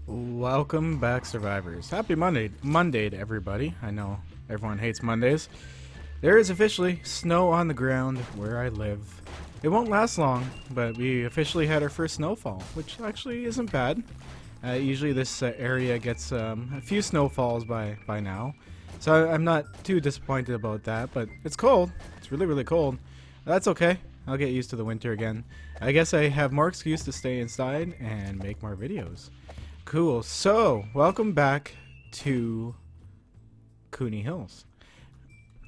Welcome back, survivors. Happy Monday to everybody. I know everyone hates Mondays. There is officially snow on the ground where I live. It won't last long, but we officially had our first snowfall, which actually isn't bad. Usually this area gets a few snowfalls by now, so I'm not too disappointed about that, but it's cold. It's really cold. That's okay. I'll get used to the winter again. I guess I have more excuse to stay inside and make more videos. Cool. So, welcome back to Cooney Hills.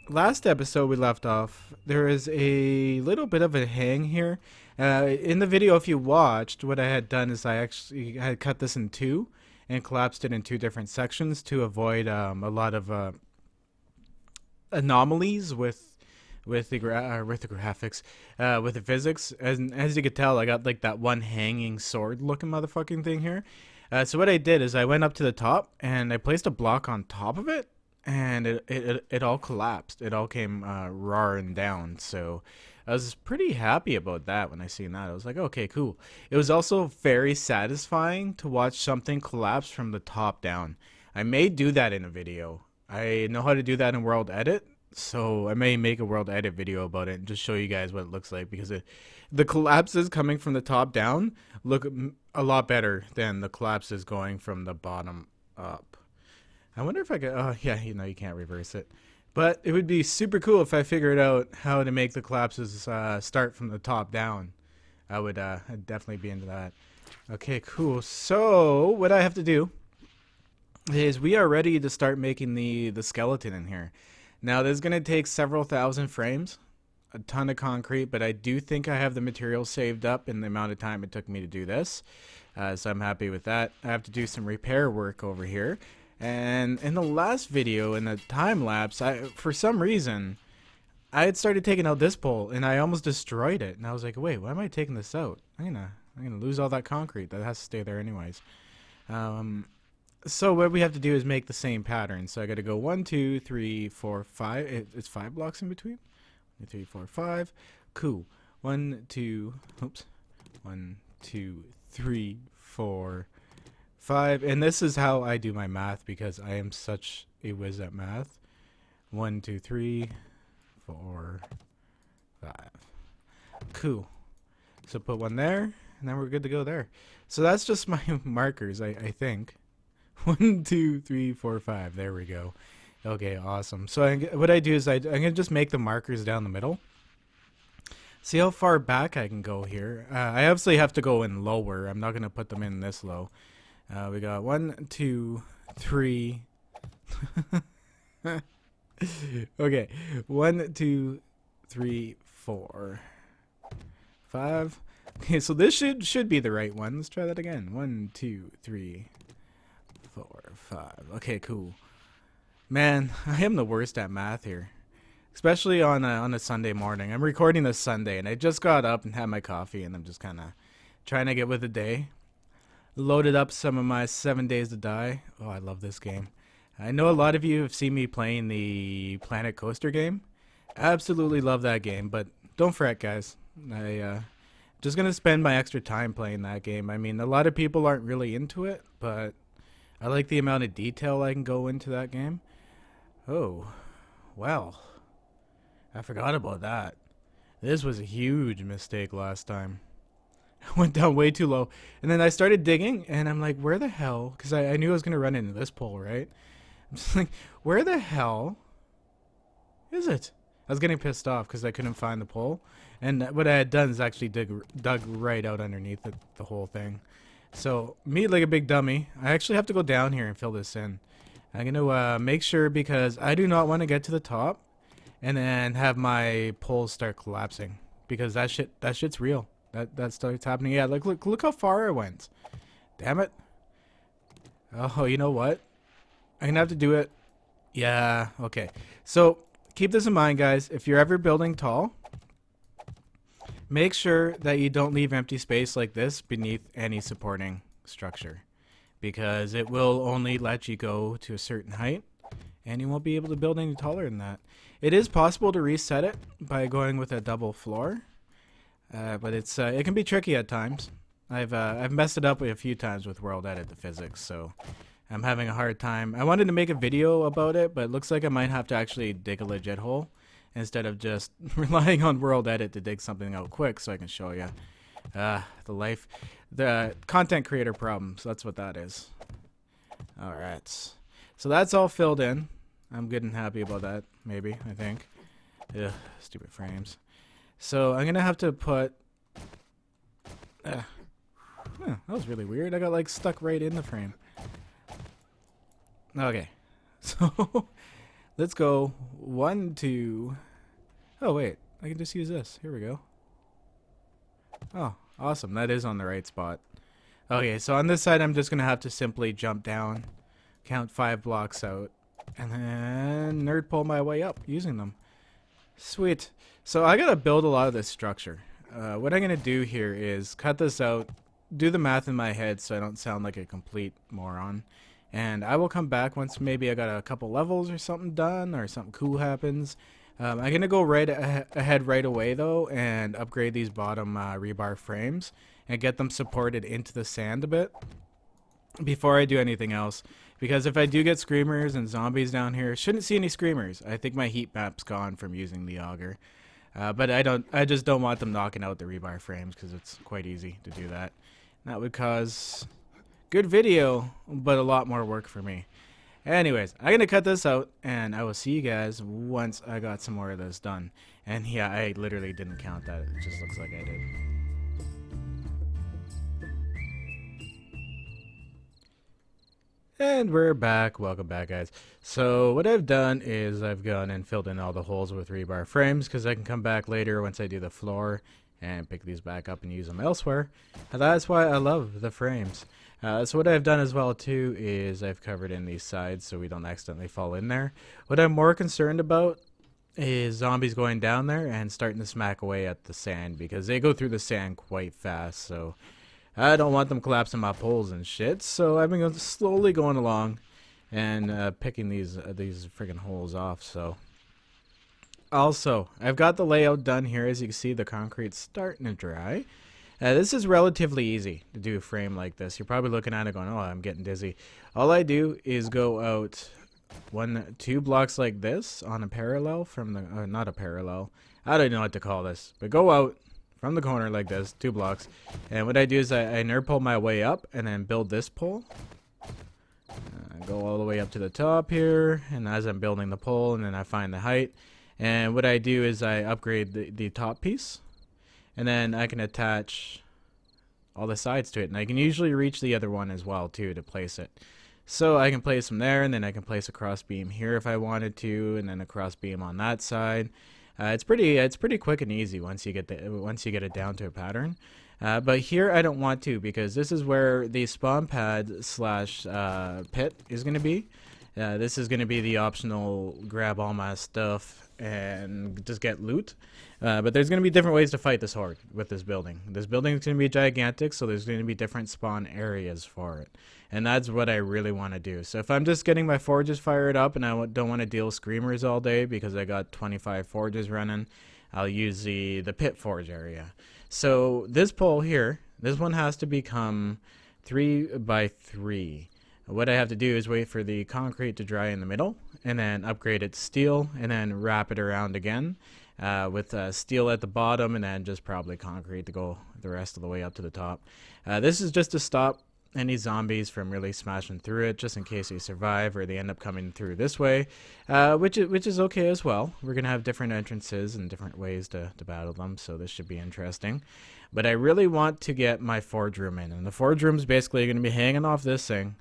Last episode we left off, there is a little bit of a hang here. In the video, if you watched, what I had done is I actually had cut this in two and collapsed it in two different sections to avoid a lot of anomalies with the graphics, with the physics. And as you could tell, I got like that one hanging sword looking motherfucking thing here. So what I did is I went up to the top and I placed a block on top of it, and it all collapsed. It all came roaring down. So I was pretty happy about that when I seen that. I was like, okay, cool. It was also very satisfying to watch something collapse from the top down. I may do that in a video. I know how to do that in World Edit, so I may make a World Edit video about it and just show you guys what it looks like, because the collapses coming from the top down look a lot better than the collapses going from the bottom up. I wonder if I could, oh yeah, you can't reverse it. But it would be super cool if I figured out how to make the collapses start from the top down. I'd definitely be into that. Okay, cool. So what I have to do is we are ready to start making the skeleton in here. Now this is going to take several thousand frames, a ton of concrete, but I do think I have the materials saved up in the amount of time it took me to do this. So I'm happy with that. I have to do some repair work over here. And in the last video, in the time lapse, for some reason, I had started taking out this pole and I almost destroyed it. And I was like, wait, why am I taking this out? I'm gonna lose all that concrete. That has to stay there anyways. So what we have to do is make the same pattern. So I got to go 1, 2, 3, 4, 5. It's 5 blocks in between. 1, 2, 3, 4, 5. Cool. 1, 2. Oops. 1, 2, 3, 4, 5. And this is how I do my math, because I am such a whiz at math. 1, 2, 3, 4, 5. Cool. So put one there, and then we're good to go there. So that's just my markers, I think. 1, 2, 3, 4, 5. There we go. Okay, awesome. So what I do is I'm going to just make the markers down the middle. See how far back I can go here. I obviously have to go in lower. I'm not going to put them in this low. We got 1, 2, 3. Okay. 1, 2, 3, 4, 5. Okay, so this should be the right one. Let's try that again. 1, 2, 3, 4, 5. Okay, cool. Man, I am the worst at math here, especially on a Sunday morning. I'm recording this Sunday, and I just got up and had my coffee, and I'm just kind of trying to get with the day. Loaded up some of my 7 Days to Die. Oh, I love this game. I know a lot of you have seen me playing the Planet Coaster game. Absolutely love that game, but don't fret, guys. Just gonna spend my extra time playing that game. I mean, a lot of people aren't really into it, but I like the amount of detail I can go into that game. Oh, well, I forgot about that. This was a huge mistake last time. I went down way too low. And then I started digging, and I'm like, where the hell? Because I knew I was going to run into this pole, right? I'm just like, where the hell is it? I was getting pissed off because I couldn't find the pole. And what I had done is actually dug right out underneath the whole thing. So, me like a big dummy, I actually have to go down here and fill this in. I'm going to make sure, because I do not want to get to the top and then have my poles start collapsing, because that shit's real. That starts happening. Yeah, look how far I went. Damn it. Oh, you know what? I'm going to have to do it. Yeah, okay. So, keep this in mind, guys. If you're ever building tall, make sure that you don't leave empty space like this beneath any supporting structure, because it will only let you go to a certain height, and you won't be able to build any taller than that. It is possible to reset it by going with a double floor, but it can be tricky at times. I've messed it up a few times with World Edit the physics, so I'm having a hard time. I wanted to make a video about it, but it looks like I might have to actually dig a legit hole instead of just relying on World Edit to dig something out quick so I can show you. The content creator problems, that's what that is. Alright. So that's all filled in. I'm good and happy about that, maybe, I think. Ugh, stupid frames. So I'm gonna have to put... that was really weird. I got like stuck right in the frame. Okay. So let's go 1, 2... Oh wait, I can just use this. Here we go. Oh, awesome. That is on the right spot. Okay, so on this side I'm just gonna have to simply jump down, count 5 blocks out, and then nerd pull my way up using them. Sweet. So I gotta build a lot of this structure. What I'm gonna do here is cut this out, do the math in my head so I don't sound like a complete moron, and I will come back once maybe I got a couple levels or something done or something cool happens. I'm gonna go right ahead right away though and upgrade these bottom rebar frames and get them supported into the sand a bit before I do anything else, because if I do get screamers and zombies down here, shouldn't see any screamers. I think my heat map's gone from using the auger, but I just don't want them knocking out the rebar frames because it's quite easy to do that. That would cause good video but a lot more work for me. Anyways, I'm gonna cut this out and I will see you guys once I got some more of this done. And yeah, I literally didn't count that, it just looks like I did. And we're back. Welcome back, guys. So what I've done is I've gone and filled in all the holes with rebar frames because I can come back later once I do the floor and pick these back up and use them elsewhere. And that's why I love the frames. So what I've done as well too is I've covered in these sides so we don't accidentally fall in there. What I'm more concerned about is zombies going down there and starting to smack away at the sand because they go through the sand quite fast. So I don't want them collapsing my poles and shit. So I've been slowly going along and picking these friggin' holes off. So also I've got the layout done here. As you can see, the concrete's starting to dry. This is relatively easy to do a frame like this. You're probably looking at it going, oh, I'm getting dizzy. All I do is go out 1, 2 blocks like this on a parallel from the, not a parallel, I don't know what to call this, but go out from the corner like this, 2 blocks. And what I do is I nerd pull my way up and then build this pole. Go all the way up to the top here, and as I'm building the pole, and then I find the height. And what I do is I upgrade the top piece. And then I can attach all the sides to it. And I can usually reach the other one as well, too, to place it. So I can place them there, and then I can place a cross beam here if I wanted to, and then a cross beam on that side. It's pretty quick and easy once you get it down to a pattern. But here I don't want to, because this is where the spawn pad slash pit is going to be. This is going to be the optional grab all my stuff and just get loot. But there's going to be different ways to fight this horde with this building. This building is going to be gigantic, so there's going to be different spawn areas for it. And that's what I really want to do. So if I'm just getting my forges fired up and I don't want to deal with screamers all day because I got 25 forges running, I'll use the pit forge area. So this pole here, this one has to become 3 by 3. What I have to do is wait for the concrete to dry in the middle and then upgrade it to steel and then wrap it around again with steel at the bottom and then just probably concrete to go the rest of the way up to the top. This is just to stop any zombies from really smashing through it, just in case they survive or they end up coming through this way, which is okay as well. We're going to have different entrances and different ways to battle them, so this should be interesting. But I really want to get my forge room in, and the forge room is basically going to be hanging off this thing.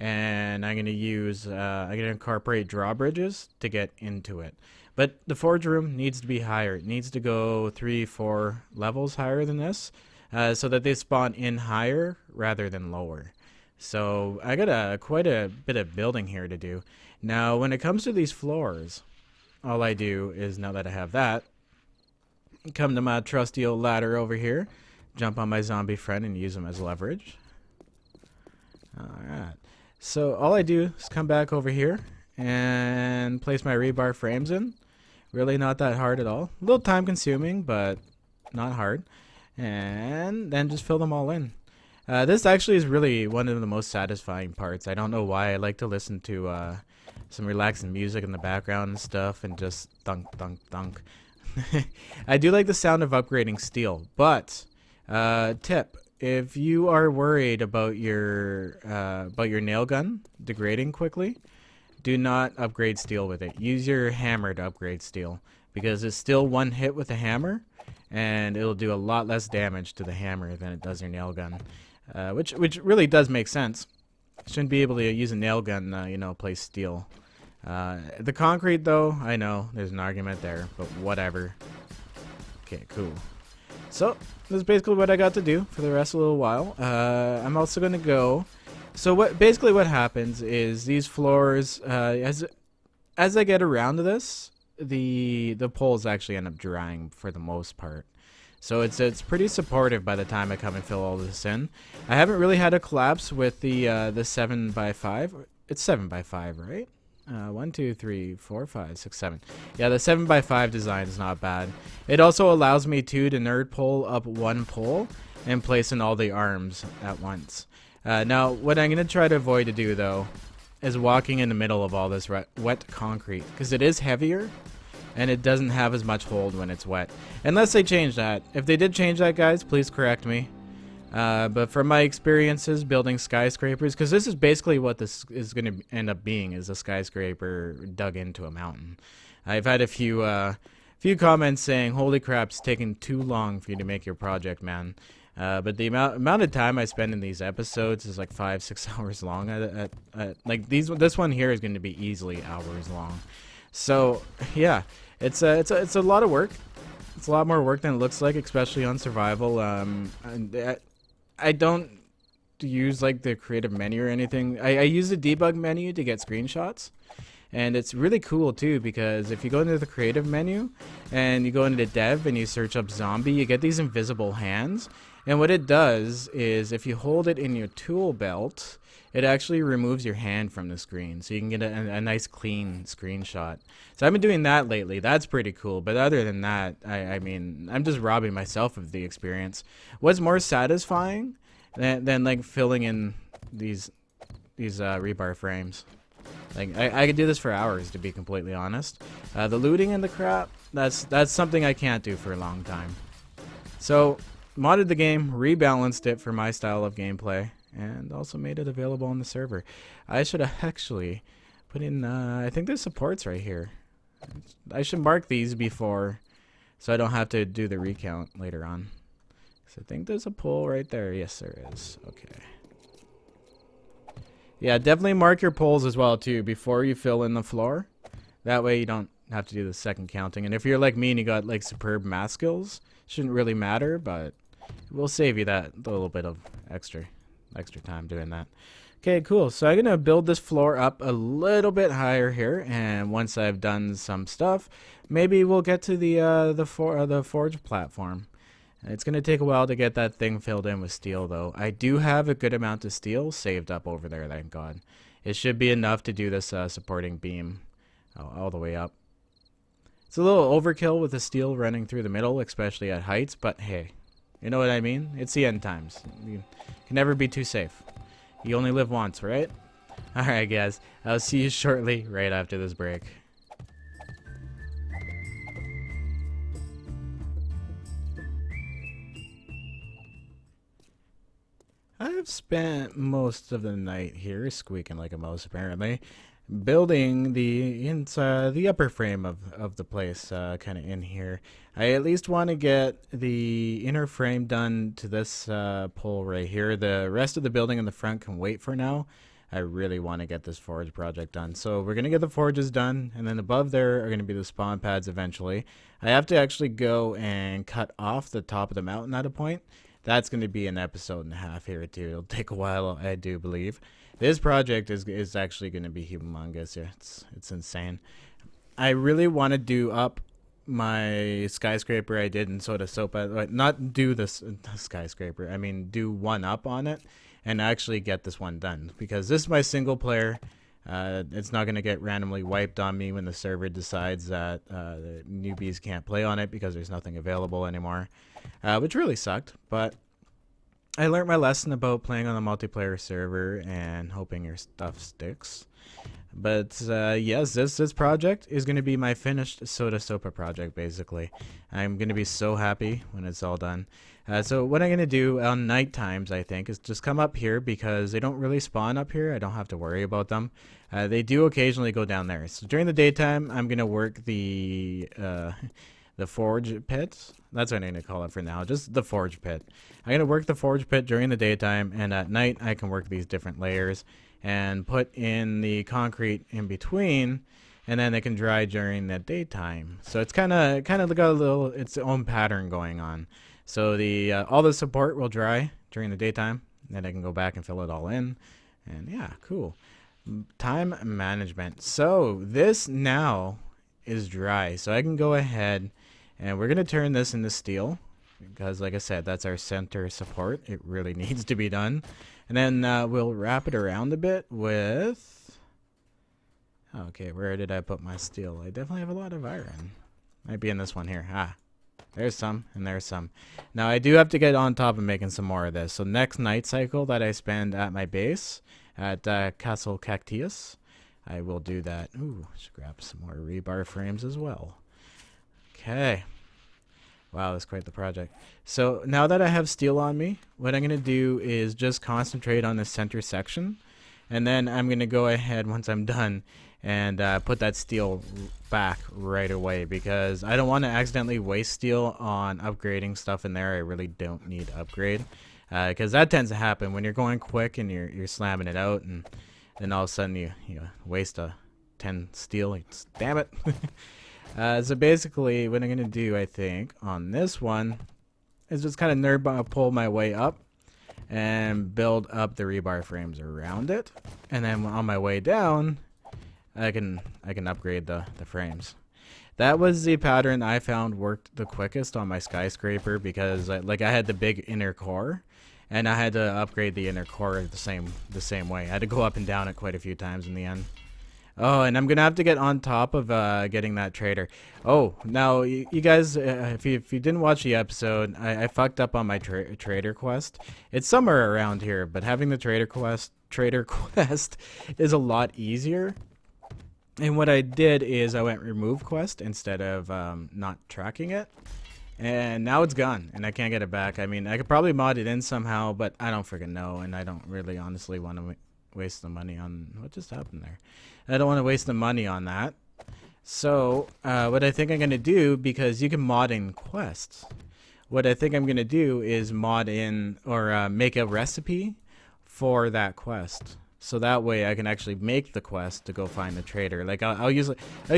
And I'm going to use, I'm going to incorporate drawbridges to get into it. But the forge room needs to be higher. It needs to go 3-4 levels higher than this, so that they spawn in higher rather than lower. So I got quite a bit of building here to do. Now, when it comes to these floors, all I do is, now that I have that, come to my trusty old ladder over here, jump on my zombie friend and use them as leverage. Alright. So all I do is come back over here and place my rebar frames in. Really not that hard at all. A little time consuming, but not hard. And then just fill them all in. This actually is really one of the most satisfying parts. I don't know why. I like to listen to some relaxing music in the background and stuff and just thunk, thunk, thunk. I do like the sound of upgrading steel, but tip: if you are worried about your nail gun degrading quickly, do not upgrade steel with it. Use your hammer to upgrade steel because it's still one hit with a hammer, and it'll do a lot less damage to the hammer than it does your nail gun, which really does make sense. Shouldn't be able to use a nail gun, place steel. The concrete, though, I know there's an argument there, but whatever. Okay, cool. So this is basically what I got to do for the rest of a little while. I'm also gonna go. So what happens is these floors, as I get around to this, the poles actually end up drying for the most part. So it's pretty supportive by the time I come and fill all this in. I haven't really had a collapse with the 7x5. It's 7x5, right? 1, 2, 3, 4, 5, 6, 7. Yeah, the 7x5 design is not bad. It also allows me to nerd pull up one pole and place in all the arms at once. Now, what I'm going to try to avoid to do, though, is walking in the middle of all this wet concrete, because it is heavier, and it doesn't have as much hold when it's wet. Unless they change that. If they did change that, guys, please correct me. But from my experiences building skyscrapers, because this is basically what this is going to end up being, is a skyscraper dug into a mountain. I've had a few comments saying, holy crap, it's taking too long for you to make your project, man. But the amount of time I spend in these episodes is like 5-6 hours long. This one here is going to be easily hours long. So yeah, it's a lot of work. It's a lot more work than it looks like, especially on survival. I don't use like the creative menu or anything. I use the debug menu to get screenshots. And it's really cool too, because if you go into the creative menu and you go into dev and you search up zombie, you get these invisible hands. And what it does is if you hold it in your tool belt, it actually removes your hand from the screen. So you can get a nice clean screenshot. So I've been doing that lately. That's pretty cool. But other than that, I mean, I'm just robbing myself of the experience. What's more satisfying than like filling in these rebar frames? Like I could do this for hours, to be completely honest. The looting and the crap, that's something I can't do for a long time. So modded the game, rebalanced it for my style of gameplay, and also made it available on the server. I should have actually put in, I think there's supports right here. I should mark these before, so I don't have to do the recount later on. So I think there's a pole right there. Yes, there is. Okay. Yeah, definitely mark your poles as well, too, before you fill in the floor. That way you don't have to do the second counting. And if you're like me and you got, like, superb math skills, shouldn't really matter, but we'll save you that little bit of extra time doing that. Okay, cool. So I'm going to build this floor up a little bit higher here, and once I've done some stuff, maybe we'll get to the forge platform. It's going to take a while to get that thing filled in with steel, though. I do have a good amount of steel saved up over there, thank God. It should be enough to do this supporting beam all the way up. It's a little overkill with the steel running through the middle, especially at heights, but hey, you know what I mean? It's the end times. You can never be too safe. You only live once, right? Alright, guys. I'll see you shortly, right after this break. I've spent most of the night here, squeaking like a mouse apparently, building the upper frame of the place, kind of in here. I at least want to get the inner frame done to this pole right here. The rest of the building in the front can wait for now. I really want to get this forge project done. So we're going to get the forges done, and then above there are going to be the spawn pads eventually. I have to actually go and cut off the top of the mountain at a point. That's going to be an episode and a half here too. It'll take a while, I do believe. This project is actually going to be humongous. Yeah, it's insane. I really want to do up my skyscraper I did in Soda Sopa. Not do this skyscraper. I mean, do one up on it and actually get this one done. Because this is my single player. It's not going to get randomly wiped on me when the server decides that the newbies can't play on it because there's nothing available anymore. Which really sucked. But I learned my lesson about playing on a multiplayer server and hoping your stuff sticks. But yes, this project is going to be my finished Soda Sopa project, basically. I'm going to be so happy when it's all done. So what I'm going to do on night times, I think, is just come up here because they don't really spawn up here. I don't have to worry about them. They do occasionally go down there. So during the daytime, I'm going to work the forge pit. That's what I'm going to call it for now, just the forge pit. I'm going to work the forge pit during the daytime, and at night I can work these different layers and put in the concrete in between, and then they can dry during the daytime. So it's kind of got a little its own pattern going on. So the all the support will dry during the daytime, then I can go back and fill it all in, and yeah, cool. Time management. So this now is dry, so I can go ahead and we're gonna turn this into steel because, like I said, that's our center support. It really needs to be done. And then we'll wrap it around a bit with... Okay, where did I put my steel? I definitely have a lot of iron. Might be in this one here. Ah, there's some, and there's some. Now, I do have to get on top of making some more of this. So next night cycle that I spend at my base, at Castle Cactius, I will do that. Ooh, should grab some more rebar frames as well. Okay. Wow, that's quite the project. So now that I have steel on me, what I'm going to do is just concentrate on the center section. And then I'm going to go ahead once I'm done and put that steel back right away because I don't want to accidentally waste steel on upgrading stuff in there. I really don't need to upgrade because that tends to happen when you're going quick and you're slamming it out, and then all of a sudden you waste a 10 steel. It's, damn it. So basically what I'm going to do, I think, on this one is just kind of pull my way up and build up the rebar frames around it. And then on my way down, I can upgrade the frames. That was the pattern I found worked the quickest on my skyscraper because I had the big inner core and I had to upgrade the inner core the same way. I had to go up and down it quite a few times in the end. Oh, and I'm going to have to get on top of getting that trader. Oh, now, you guys, if you didn't watch the episode, I fucked up on my trader quest. It's somewhere around here, but having the trader quest is a lot easier. And what I did is I went remove quest instead of not tracking it. And now it's gone, and I can't get it back. I mean, I could probably mod it in somehow, but I don't freaking know, and I don't really honestly want to waste the money on... What just happened there? I don't want to waste the money on that. So, what I think I'm going to do, because you can mod in quests, what I think I'm going to do is mod in, or make a recipe for that quest. So that way I can actually make the quest to go find the trader. Like, I'll use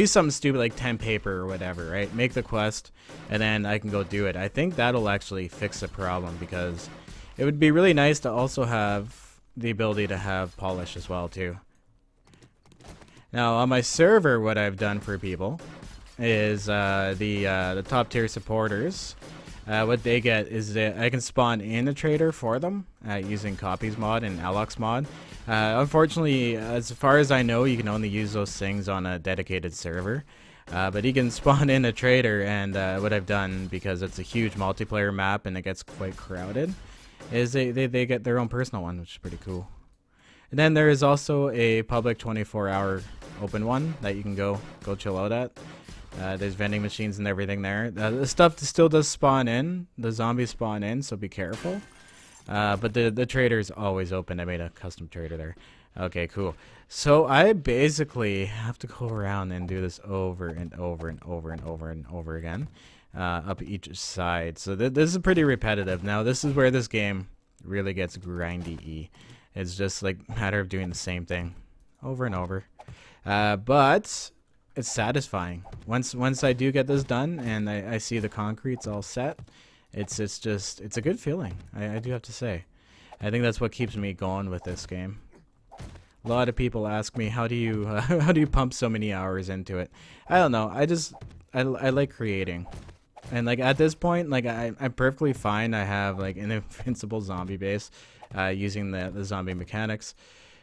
something stupid like 10 paper or whatever, right? Make the quest, and then I can go do it. I think that'll actually fix the problem, because it would be really nice to also have the ability to have polish as well, too. Now, on my server, what I've done for people is the top tier supporters. What they get is that I can spawn in a trader for them using copies mod and Alox mod. Unfortunately, as far as I know, you can only use those things on a dedicated server. But you can spawn in a trader, and what I've done, because it's a huge multiplayer map and it gets quite crowded, is they get their own personal one, which is pretty cool. And then there is also a public 24-hour open one that you can go chill out at. There's vending machines and everything there. The stuff still does spawn in. The zombies spawn in, so be careful. But the trader's always open. I made a custom trader there. Okay, cool. So I basically have to go around and do this over and over and over and over and over again, up each side. So this is pretty repetitive. Now this is where this game really gets grindy-y. It's just like a matter of doing the same thing over and over. But it's satisfying. Once I do get this done and I see the concrete's all set, it's a good feeling. I do have to say. I think that's what keeps me going with this game. A lot of people ask me, how do you pump so many hours into it? I don't know. I like creating. And like at this point, like I'm perfectly fine. I have like an invincible zombie base using the zombie mechanics.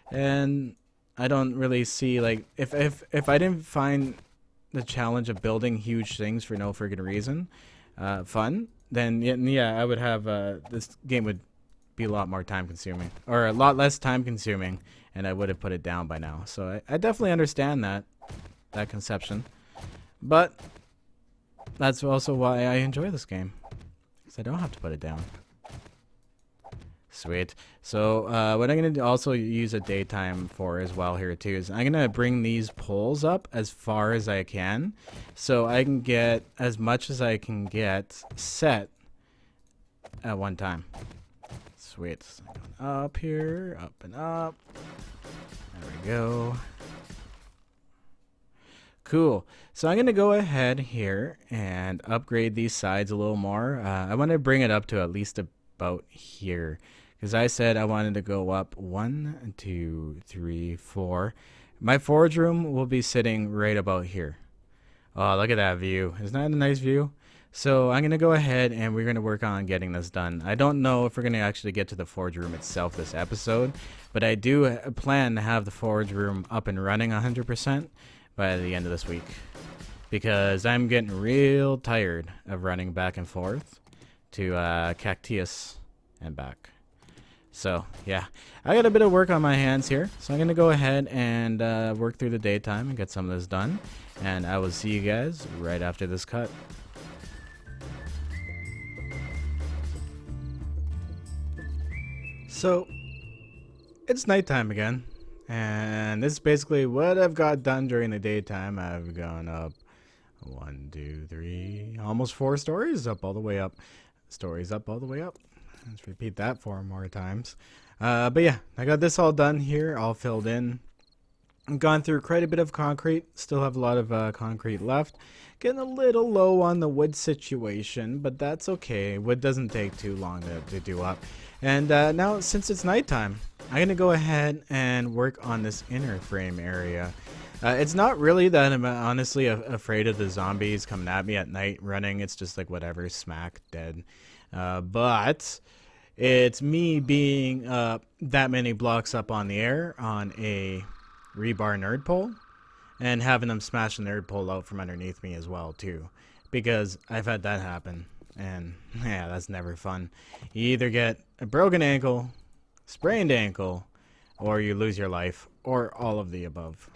And I don't really see, like, if I didn't find the challenge of building huge things for no friggin' reason fun, then yeah, I would have this game would be a lot more time consuming, or a lot less time consuming, and I would have put it down by now. So I definitely understand that conception, but that's also why I enjoy this game, because I don't have to put it down. Sweet. So what I'm going to also use a daytime for as well here too is I'm going to bring these poles up as far as I can, so I can get as much as I can get set at one time. Sweet. So going up here, up and up. There we go. Cool. So I'm going to go ahead here and upgrade these sides a little more. I want to bring it up to at least about here, because I said I wanted to go up 1, 2, 3, 4. My forge room will be sitting right about here. Oh, look at that view. Isn't that a nice view? So I'm going to go ahead and we're going to work on getting this done. I don't know if we're going to actually get to the forge room itself this episode, but I do plan to have the forge room up and running 100% by the end of this week, because I'm getting real tired of running back and forth to Cactius and back. So yeah, I got a bit of work on my hands here, so I'm gonna go ahead and work through the daytime and get some of this done, and I will see you guys right after this cut. So it's nighttime again, and this is basically what I've got done during the daytime. I've gone up 1, 2, 3, almost 4 stories, up all the way up. Stories up all the way up. Let's repeat that 4 more times. But yeah, I got this all done here, all filled in. I've gone through quite a bit of concrete. Still have a lot of concrete left. Getting a little low on the wood situation, but that's okay. Wood doesn't take too long to do up. And now, since it's nighttime, I'm going to go ahead and work on this inner frame area. It's not really that I'm honestly afraid of the zombies coming at me at night running. It's just like whatever, smack, dead. But it's me being that many blocks up on the air on a rebar nerd pole and having them smash the nerd pole out from underneath me as well too, because I've had that happen, and yeah, that's never fun. You either get a broken ankle, sprained ankle, or you lose your life, or all of the above.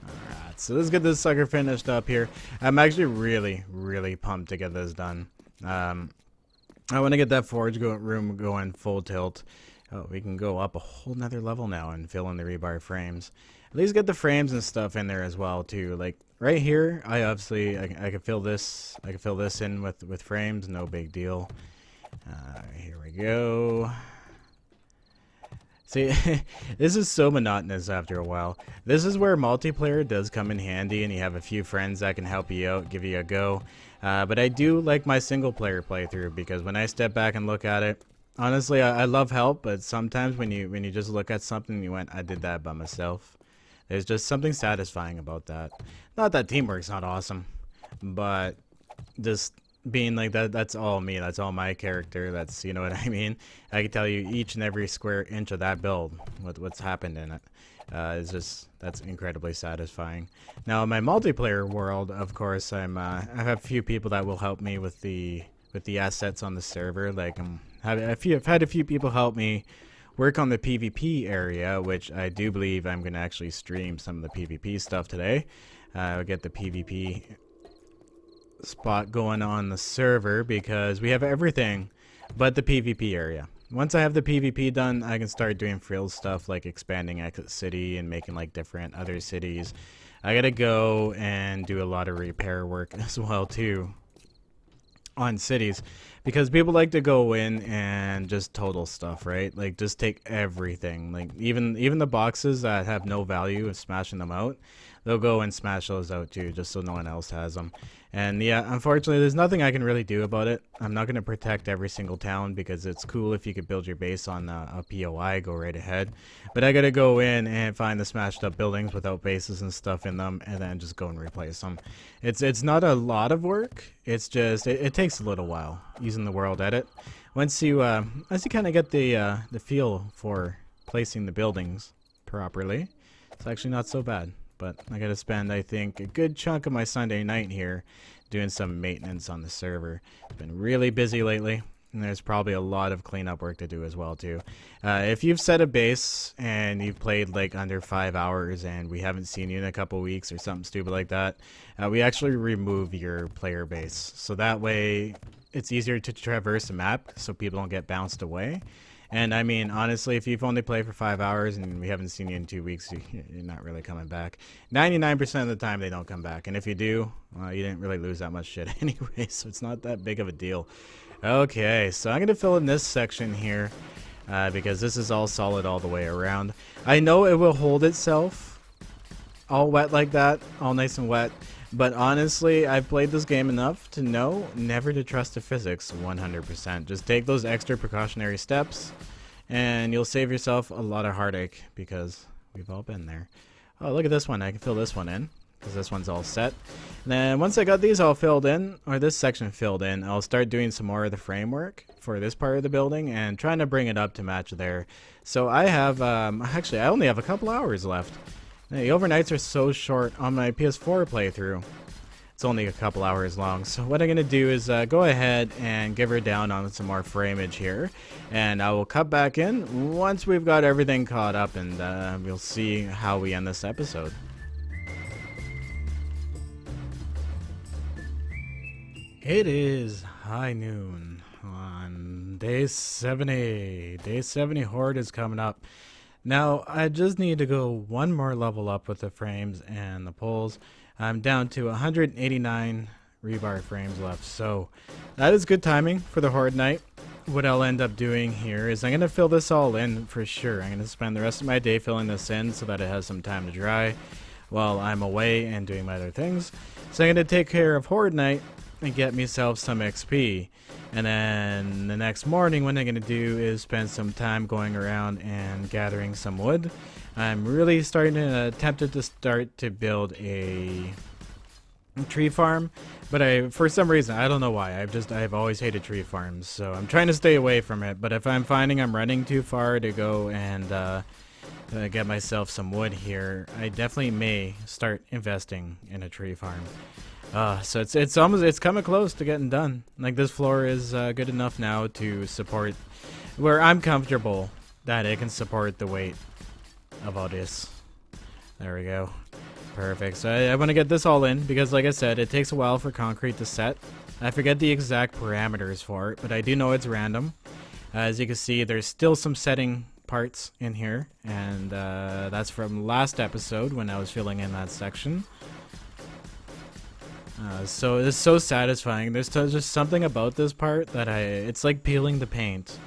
Alright, so let's get this sucker finished up here. I'm actually really pumped to get this done. I want to get that forge room going full tilt. Oh, we can go up a whole nother level now and fill in the rebar frames. At least get the frames and stuff in there as well too. Like right here, I can fill this. I can fill this in with frames, no big deal. Here we go. See, this is so monotonous after a while. This is where multiplayer does come in handy, and you have a few friends that can help you out, give you a go. But I do like my single player playthrough, because when I step back and look at it, honestly, I love help, but sometimes when you just look at something, you went, I did that by myself. There's just something satisfying about that. Not that teamwork's not awesome, but just being like that's all me, that's all my character, that's, you know what I mean. I can tell you each and every square inch of that build, what's happened in it. It's just, that's incredibly satisfying. Now in my multiplayer world, of course, I have a few people that will help me with the assets on the server. Like I've had a few people help me work on the PvP area, which I do believe I'm gonna actually stream some of the PvP stuff today. I'll get the PvP spot going on the server, because we have everything but the PvP area. Once I have the PvP done, I can start doing frill stuff like expanding Exit City and making like different other cities. I gotta go and do a lot of repair work as well too on cities, because people like to go in and just total stuff, right? Like just take everything, like even the boxes that have no value and smashing them out. They'll go and smash those out too, just so no one else has them. And yeah, unfortunately, there's nothing I can really do about it. I'm not going to protect every single town, because it's cool if you could build your base on a POI, go right ahead. But I got to go in and find the smashed up buildings without bases and stuff in them, and then just go and replace them. It's not a lot of work. It's just, it takes a little while using the world edit. Once you kind of get the feel for placing the buildings properly, it's actually not so bad. But I gotta spend, I think, a good chunk of my Sunday night here doing some maintenance on the server. It's been really busy lately, And there's probably a lot of cleanup work to do as well too. If you've set a base and you've played like under 5 hours and we haven't seen you in a couple weeks or something stupid like that, we actually remove your player base. So that way it's easier to traverse the map so people don't get bounced away. And I mean, honestly, if you've only played for 5 hours and we haven't seen you in 2 weeks, you're not really coming back. 99% of the time they don't come back. And if you do, well, you didn't really lose that much shit anyway, so it's not that big of a deal. Okay, so I'm going to fill in this section here because this is all solid all the way around. I know it will hold itself all wet like that, all nice and wet. But honestly, I've played this game enough to know never to trust the physics 100%. Just take those extra precautionary steps and you'll save yourself a lot of heartache because we've all been there. Oh, look at this one. I can fill this one in because this one's all set. And then once I got these all filled in, or this section filled in, I'll start doing some more of the framework for this part of the building and trying to bring it up to match there. So I have, actually, I only have a couple hours left. The overnights are so short on my PS4 playthrough. It's only a couple hours long. So what I'm going to do is go ahead and give her down on some more frameage here. And I will cut back in once we've got everything caught up, and we'll see how we end this episode. It is high noon on day 70. Day 70 Horde is coming up. Now, I just need to go one more level up with the frames and the poles. I'm down to 189 rebar frames left, so that is good timing for the Horde night. What I'll end up doing here is I'm going to fill this all in for sure. I'm going to spend the rest of my day filling this in so that it has some time to dry while I'm away and doing my other things. So I'm going to take care of Horde night and get myself some XP. And then the next morning, what I'm going to do is spend some time going around and gathering some wood. I'm really tempted to start to build a tree farm, but for some reason, I don't know why, I've always hated tree farms, so I'm trying to stay away from it. But if I'm finding I'm running too far to go and get myself some wood here, I definitely may start investing in a tree farm. So it's coming close to getting done. Like, this floor is good enough now to support where I'm comfortable that it can support the weight of all this. There we go. Perfect. So I want to get this all in because, like I said, it takes a while for concrete to set. I forget the exact parameters for it, but I do know it's random. As you can see, there's still some setting parts in here, and that's from last episode when I was filling in that section. So it's so satisfying. There's just something about this part that it's like peeling the paint.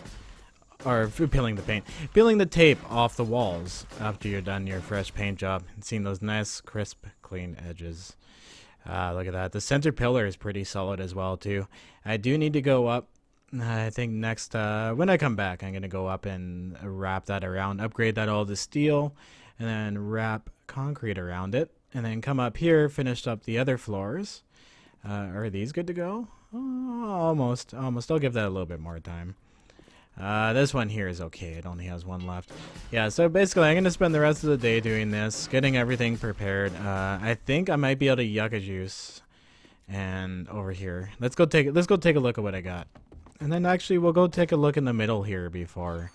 Or peeling the tape off the walls after you're done your fresh paint job and seeing those nice, crisp, clean edges. Look at that. The center pillar is pretty solid as well, too. I do need to go up. I think next, when I come back, I'm going to go up and wrap that around, upgrade that all to steel, and then wrap concrete around it. And then come up here, finish up the other floors. Are these good to go? Oh, almost. I'll give that a little bit more time. This one here is okay. It only has one left. Yeah, so basically I'm going to spend the rest of the day doing this, getting everything prepared. I think I might be able to yucca juice. And over here. Let's go take a look at what I got. And then actually we'll go take a look in the middle here before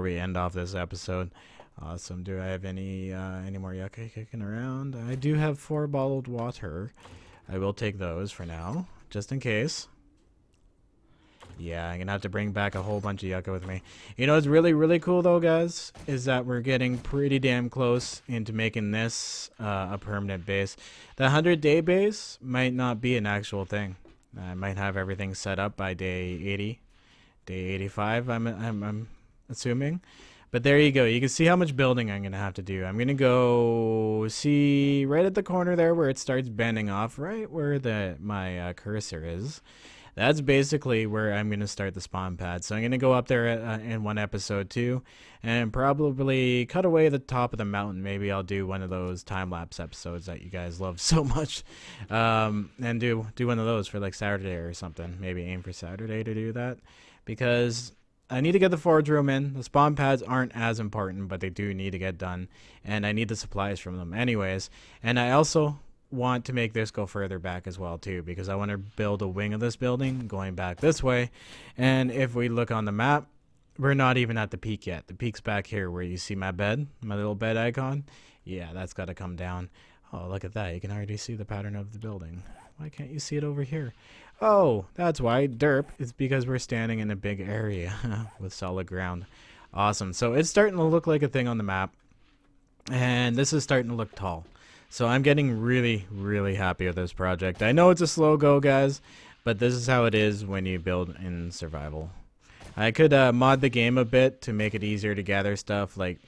we end off this episode. Awesome. Do I have any more yucca kicking around? I do have 4 bottled water. I will take those for now, just in case. Yeah, I'm gonna have to bring back a whole bunch of yucca with me. You know what's really, really cool though, guys, is that we're getting pretty damn close into making this a permanent base. The 100-day base might not be an actual thing. I might have everything set up by day 80, day 85. I'm assuming. But there you go. You can see how much building I'm gonna have to do. I'm gonna go see right at the corner there where it starts bending off, right where my cursor is. That's basically where I'm going to start the spawn pad. So I'm going to go up there in one episode too, and probably cut away the top of the mountain. Maybe I'll do one of those time-lapse episodes that you guys love so much, and do one of those for like Saturday or something. Maybe aim for Saturday to do that, because I need to get the forge room in. The spawn pads aren't as important, but they do need to get done, and I need the supplies from them anyways. And I also want to make this go further back as well too, because I want to build a wing of this building going back this way. And if we look on the map, we're not even at the peak yet. The peak's back here where you see my bed, my little bed icon. Yeah, that's got to come down. Oh, look at that. You can already see the pattern of the building. Why can't you see it over here? Oh, that's why. Derp. It's because we're standing in a big area with solid ground. Awesome. So it's starting to look like a thing on the map. And this is starting to look tall. So I'm getting really, really happy with this project. I know it's a slow go, guys, but this is how it is when you build in survival. I could mod the game a bit to make it easier to gather stuff, like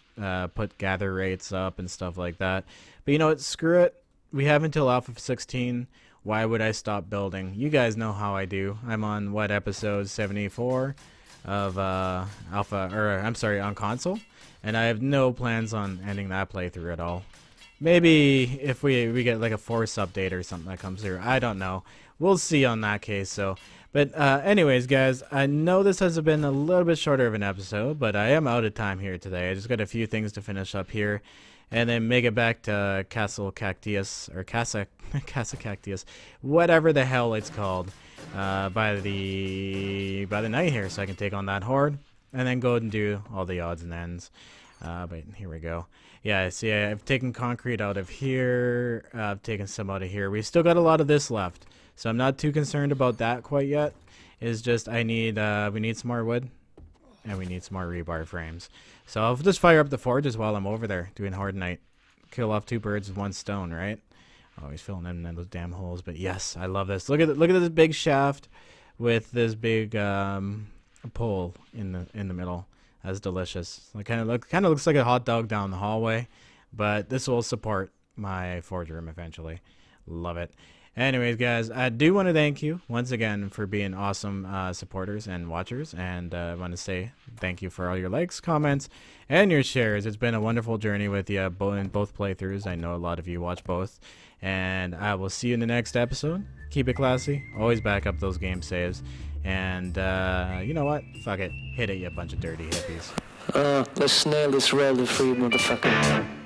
put gather rates up and stuff like that. But you know what? Screw it. We have until Alpha 16. Why would I stop building? You guys know how I do. I'm on, what, episode 74 of Alpha, or I'm sorry, on console. And I have no plans on ending that playthrough at all. Maybe if we get like a force update or something that comes through. I don't know. We'll see on that case. So, but anyways, guys, I know this has been a little bit shorter of an episode, but I am out of time here today. I just got a few things to finish up here, and then make it back to Castle Cactius, or Casa Cactius, whatever the hell it's called, by the night here, so I can take on that horde, and then go and do all the odds and ends. But here we go. Yeah, see, I've taken concrete out of here. I've taken some out of here. We still got a lot of this left, so I'm not too concerned about that quite yet. It's just we need some more wood, and we need some more rebar frames. So I'll just fire up the forges while I'm over there doing horde night. Kill off 2 birds with 1 stone, right? Oh, he's filling in those damn holes. But yes, I love this. Look at this big shaft with this big pole in the middle. That's delicious. It kind of looks like a hot dog down the hallway, but this will support my forge room eventually. Love it. Anyways, guys, I do want to thank you once again for being awesome supporters and watchers, and I want to say thank you for all your likes, comments, and your shares. It's been a wonderful journey with you in both playthroughs. I know a lot of you watch both, and I will see you in the next episode. Keep it classy. Always back up those game saves. And you know what? Fuck it. Hit it, you bunch of dirty hippies. Let's nail this royalty free motherfucker.